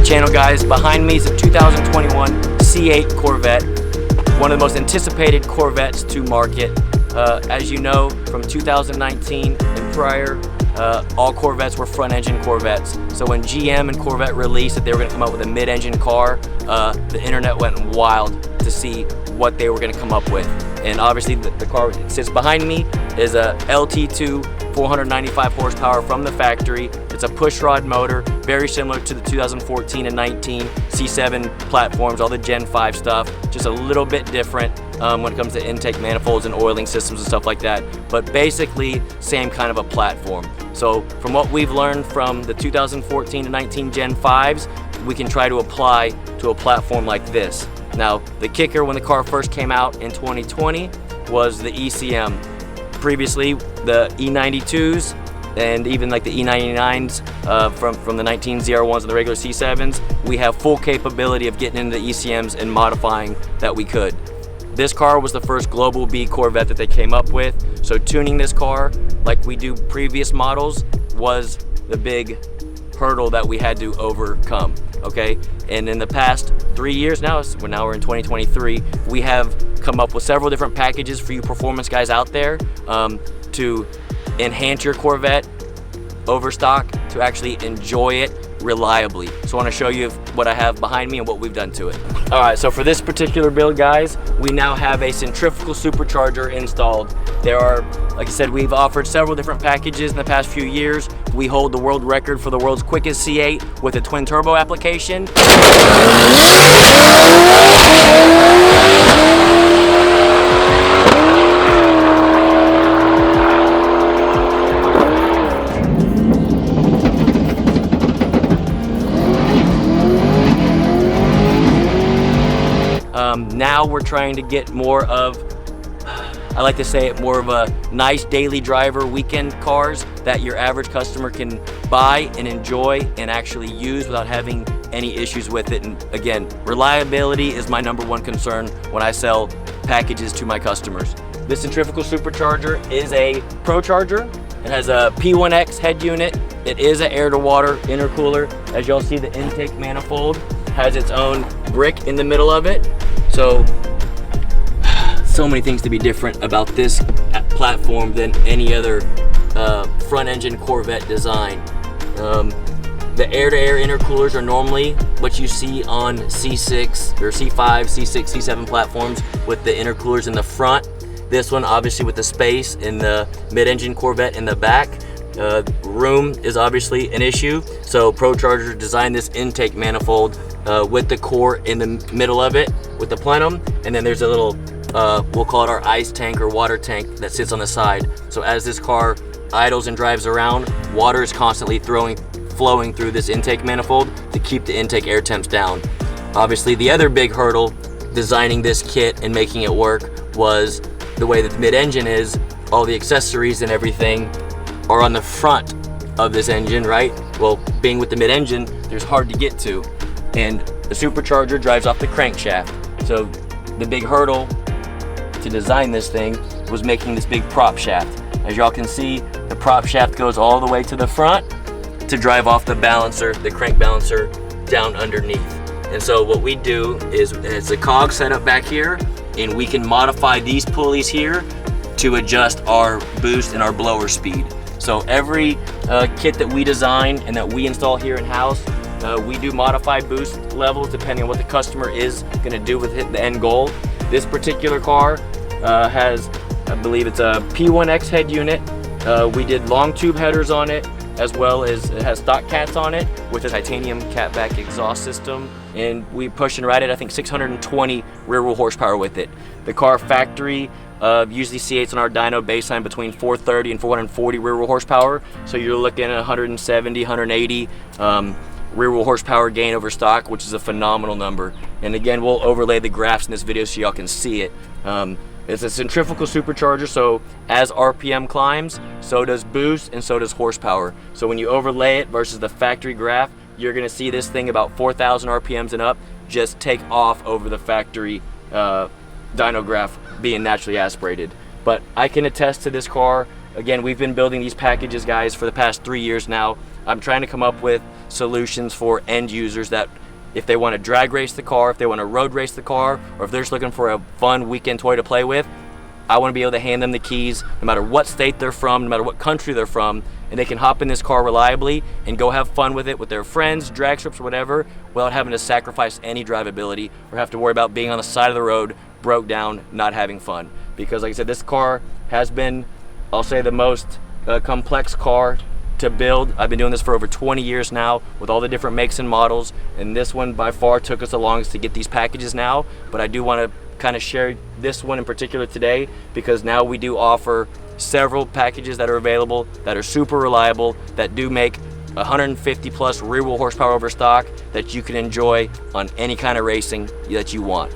channel, guys. Behind me is a 2021 C8 Corvette, one of the most anticipated Corvettes to market. As you know, from 2019 and prior, all Corvettes were front-engine Corvettes. So when GM and Corvette released that they were going to come up with a mid-engine car, the internet went wild to see what they were going to come up with. And obviously the car that sits behind me is a LT2 495 horsepower from the factory. It's a pushrod motor, very similar to the 2014 and 19 C7 platforms, all the Gen 5 stuff, just a little bit different when it comes to intake manifolds and oiling systems and stuff like that, but basically same kind of a platform. So from what we've learned from the 2014 to 19 Gen 5s, we can try to apply to a platform like this. Now, the kicker when the car first came out in 2020 was the ECM. Previously, the E92s and even like the E99s from the 19 ZR1s and the regular C7s, we have full capability of getting into the ECMs and modifying that we could. This car was the first Global B Corvette that they came up with, so tuning this car like we do previous models was the big hurdle that we had to overcome, okay? And in the past 3 years now we're in 2023, we have come up with several different packages for you performance guys out there to enhance your Corvette over stock, to actually enjoy it reliably. So I want to show you what I have behind me and what we've done to it. All right, so for this particular build, guys, we now have a centrifugal supercharger installed. There are, like I said, we've offered several different packages in the past few years. We hold the world record for the world's quickest C8 with a twin turbo application. Now we're trying to get more of, I like to say it, more of a nice daily driver weekend cars that your average customer can buy and enjoy and actually use without having any issues with it. And again, reliability is my #1 concern when I sell packages to my customers. This centrifugal supercharger is a Procharger. It has a P1X head unit. It is an air-to-water intercooler. As y'all see, the intake manifold has its own brick in the middle of it. So many things to be different about this platform than any other front-engine Corvette design. The air-to-air intercoolers are normally what you see on C6 or C5, C6, C7 platforms with the intercoolers in the front. This one, obviously, with the space in the mid-engine Corvette in the back. Room is obviously an issue, so Procharger designed this intake manifold with the core in the middle of it with the plenum, and then there's a little we'll call it our ice tank or water tank that sits on the side. So as this car idles and drives around, water is constantly flowing through this intake manifold to keep the intake air temps down. Obviously, the other big hurdle designing this kit and making it work was the way that the mid-engine is. All the accessories and everything are on the front of this engine, right? Well, being with the mid-engine, there's hard to get to, and the supercharger drives off the crankshaft. So the big hurdle to design this thing was making this big prop shaft. As y'all can see, the prop shaft goes all the way to the front to drive off the balancer, the crank balancer, down underneath. And so what we do is, it's a cog set up back here, and we can modify these pulleys here to adjust our boost and our blower speed. So every kit that we design and that we install here in-house, we do modify boost levels depending on what the customer is going to do with the end goal. This particular car has, I believe it's a P1X head unit. We did long tube headers on it, as well as it has stock cats on it with a titanium Catback Exhaust system, and we push and ride it, I think 620 rear wheel horsepower with it. The car factory usually C8s on our dyno baseline between 430 and 440 rear wheel horsepower, so you're looking at 170, 180 rear wheel horsepower gain over stock, which is a phenomenal number. And again, we'll overlay the graphs in this video so y'all can see it. It's a centrifugal supercharger, so as RPM climbs, so does boost and so does horsepower. So when you overlay it versus the factory graph, you're gonna see this thing about 4,000 RPMs and up just take off over the factory dyno graph being naturally aspirated. But I can attest to this car Again, we've been building these packages, guys, for the past 3 years now. I'm trying to come up with solutions for end users that if they want to drag race the car, if they want to road race the car, or if they're just looking for a fun weekend toy to play with, I want to be able to hand them the keys no matter what state they're from, no matter what country they're from, and they can hop in this car reliably and go have fun with it with their friends, drag strips, whatever, without having to sacrifice any drivability or have to worry about being on the side of the road, broke down, not having fun. Because like I said, this car has been, I'll say, the most complex car to build. I've been doing this for over 20 years now with all the different makes and models, and this one by far took us the longest to get these packages now. But I do want to kind of share this one in particular today because now we do offer several packages that are available that are super reliable, that do make 150 plus rear wheel horsepower over stock that you can enjoy on any kind of racing that you want.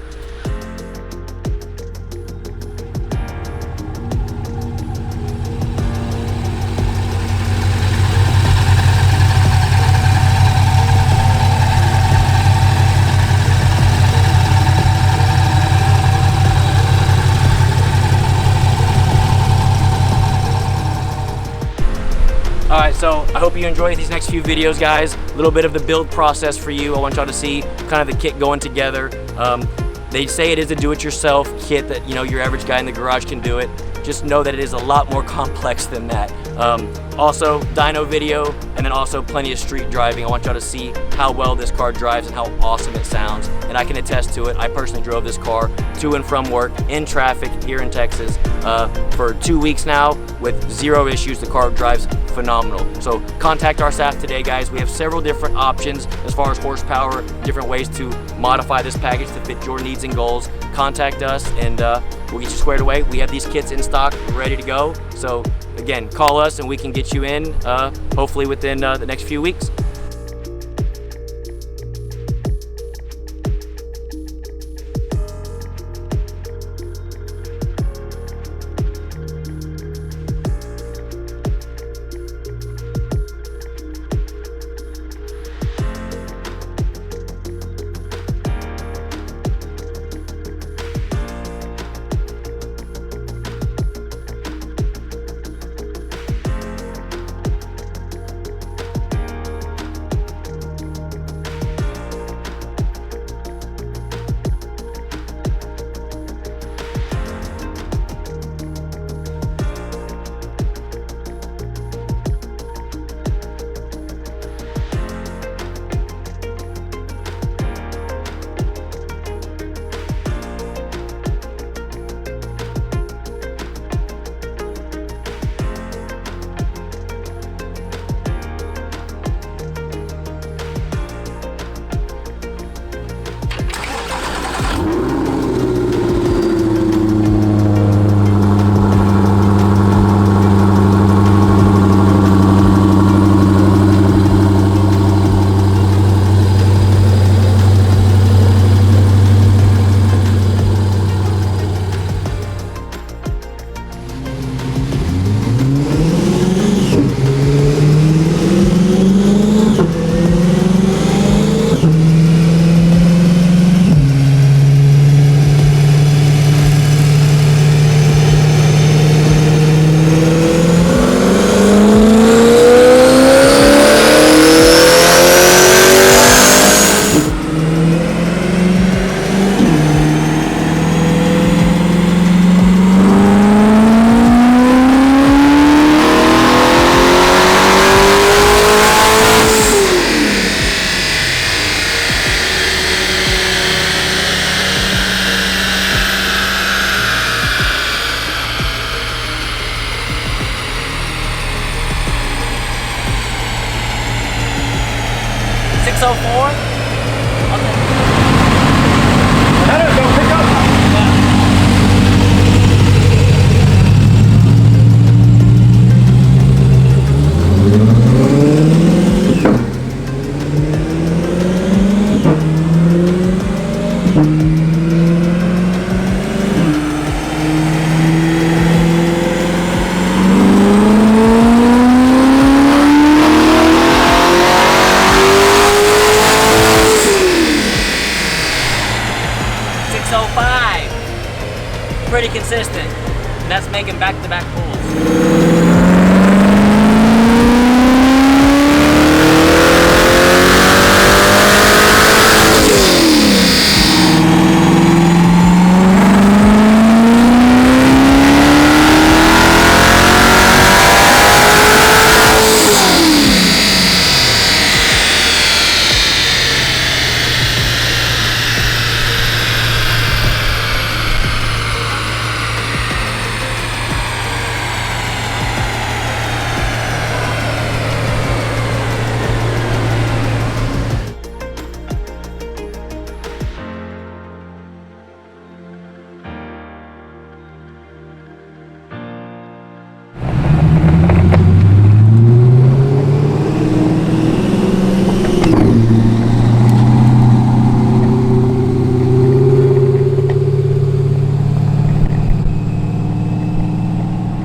Alright, so I hope you enjoy these next few videos, guys. A little bit of the build process for you. I want y'all to see kind of the kit going together. They say it is a do-it-yourself kit that, you know, your average guy in the garage can do it. Just know that it is a lot more complex than that. Also, dyno video, and then also plenty of street driving. I want y'all to see how well this car drives and how awesome it sounds. And I can attest to it. I personally drove this car to and from work in traffic here in Texas for 2 weeks now with zero issues. The car drives phenomenal. So contact our staff today, guys. We have several different options as far as horsepower, different ways to modify this package to fit your needs and goals. Contact us and we'll get you squared away. We have these kits in stock, ready to go. So again, call us and we can get you in hopefully within the next few weeks. taking back-to-back pulls.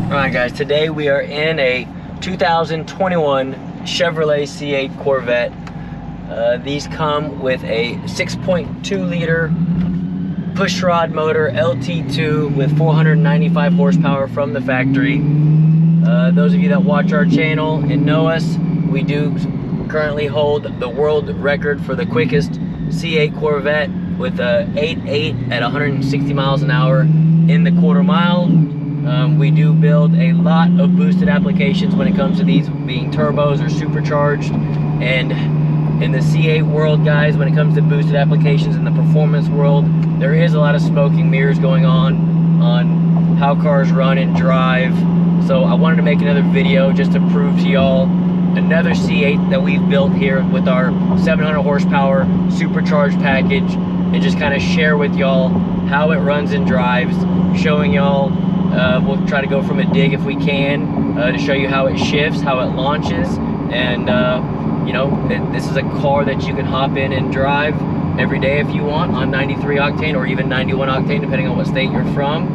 Alright guys, today we are in a 2021 Chevrolet C8 Corvette. These come with a 6.2 liter pushrod motor LT2 with 495 horsepower from the factory. Those of you that watch our channel and know us, we do currently hold the world record for the quickest C8 Corvette with a 8.8 at 160 miles an hour in the quarter mile. We do build a lot of boosted applications when it comes to these being turbos or supercharged. And in the C8 world, guys, when it comes to boosted applications in the performance world, there is a lot of smoke and mirrors going on how cars run and drive. So I wanted to make another video just to prove to y'all another C8 that we've built here with our 700 horsepower supercharged package, and just kind of share with y'all how it runs and drives, showing y'all. We'll try to go from a dig if we can, to show you how it shifts, how it launches, and you know, this is a car that you can hop in and drive every day if you want on 93 octane or even 91 octane, depending on what state you're from,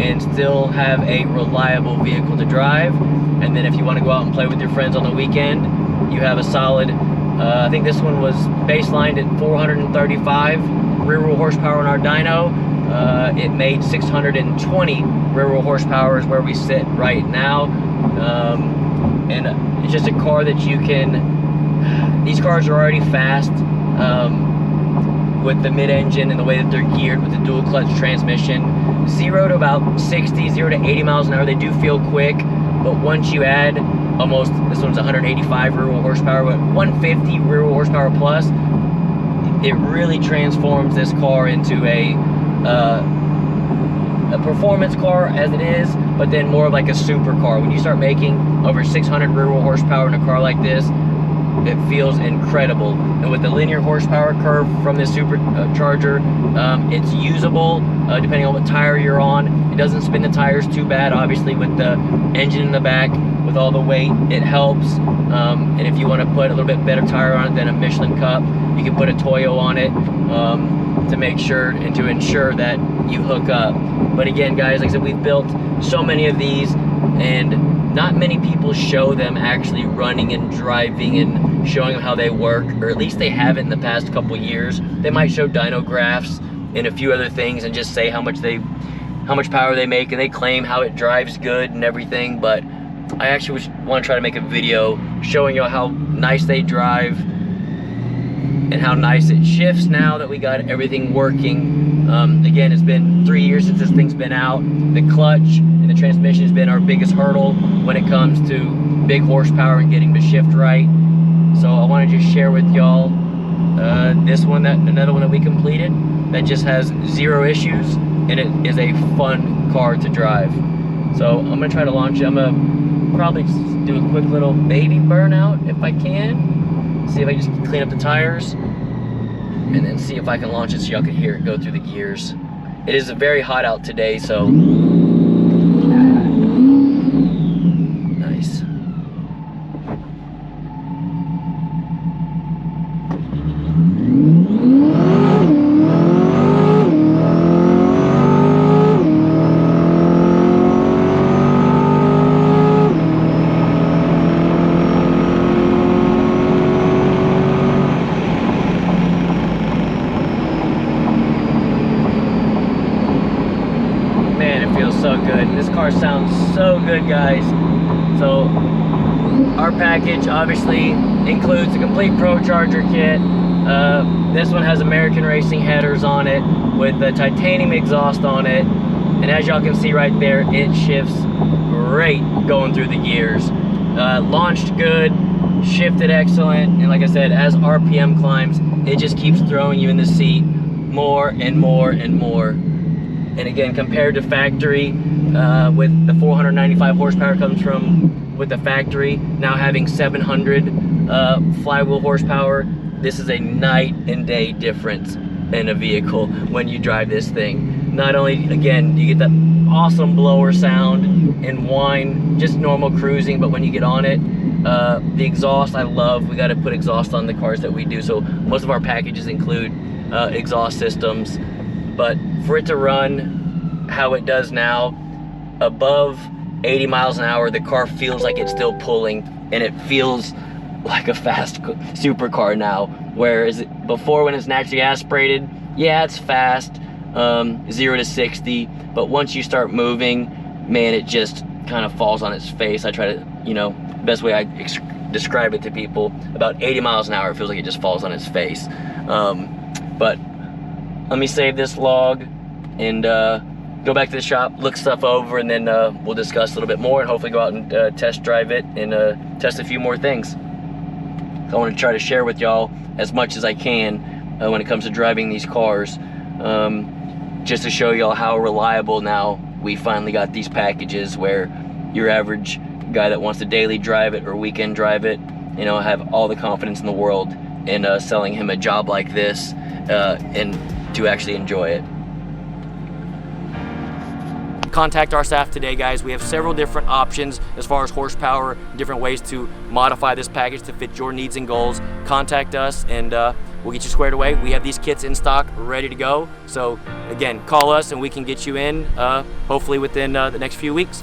and still have a reliable vehicle to drive. And then if you want to go out and play with your friends on the weekend, you have a solid, I think this one was baselined at 435 rear wheel horsepower in our dyno. It made 620 rear wheel horsepower is where we sit right now. And it's just a car that you can, these cars are already fast with the mid-engine and the way that they're geared with the dual clutch transmission. 0 to about 60, 0 to 80 miles an hour, they do feel quick, but once you add almost, this one's 185 rear wheel horsepower, but 150 rear wheel horsepower plus, it really transforms this car into a performance car as it is, but then more of like a supercar. When you start making over 600 rear wheel horsepower in a car like this, it feels incredible. And with the linear horsepower curve from this supercharger, it's usable depending on what tire you're on. It doesn't spin the tires too bad, obviously, with the engine in the back, with all the weight, it helps. And if you want to put a little bit better tire on it than a Michelin Cup, you can put a Toyo on it to make sure and to ensure that you hook up. But again, guys, like I said, we've built so many of these, and not many people show them actually running and driving and showing them how they work, or at least they haven't in the past couple years. They might show dyno graphs and a few other things and just say how much power they make, and they claim how it drives good and everything. But I actually want to try to make a video showing you how nice they drive and how nice it shifts now that we got everything working. Again, it's been 3 years since this thing's been out. The clutch and the transmission has been our biggest hurdle when it comes to big horsepower and getting the shift right. So I want to just share with y'all this one, another one that we completed that just has 0 issues, and it is a fun car to drive. So I'm gonna try to launch it. I'm gonna probably just do a quick little baby burnout if I can. See if I can just clean up the tires, and then see if I can launch it so y'all can hear it go through the gears. It is very hot out today, so nice. sounds so good, guys. So our package obviously includes a complete Procharger kit. This one has American Racing headers on it with a titanium exhaust on it, and as y'all can see right there, it shifts great going through the gears. Launched good, shifted excellent, and like I said, as RPM climbs, it just keeps throwing you in the seat more and more and more. And again, compared to factory, with the 495 horsepower comes from with the factory, now having 700 flywheel horsepower, this is a night and day difference in a vehicle when you drive this thing. Not only, again, you get that awesome blower sound and whine, just normal cruising, but when you get on it, the exhaust I love. We got to put exhaust on the cars that we do, so most of our packages include exhaust systems. But for it to run how it does now, above 80 miles an hour, the car feels like it's still pulling, and it feels like a fast supercar now. Whereas before, when it's naturally aspirated, yeah, it's fast, 0 to 60, but once you start moving, man, it just kind of falls on its face. I try to, you know, best way I describe it to people, about 80 miles an hour, it feels like it just falls on its face. But let me save this log and go back to the shop, look stuff over, and then we'll discuss a little bit more and hopefully go out and test drive it and test a few more things. I want to try to share with y'all as much as I can when it comes to driving these cars, just to show y'all how reliable now we finally got these packages, where your average guy that wants to daily drive it or weekend drive it, you know, have all the confidence in the world in selling him a job like this and to actually enjoy it. Contact our staff today, guys. We have several different options as far as horsepower, different ways to modify this package to fit your needs and goals. Contact us and we'll get you squared away. We have these kits in stock, ready to go. So again, call us and we can get you in hopefully within the next few weeks.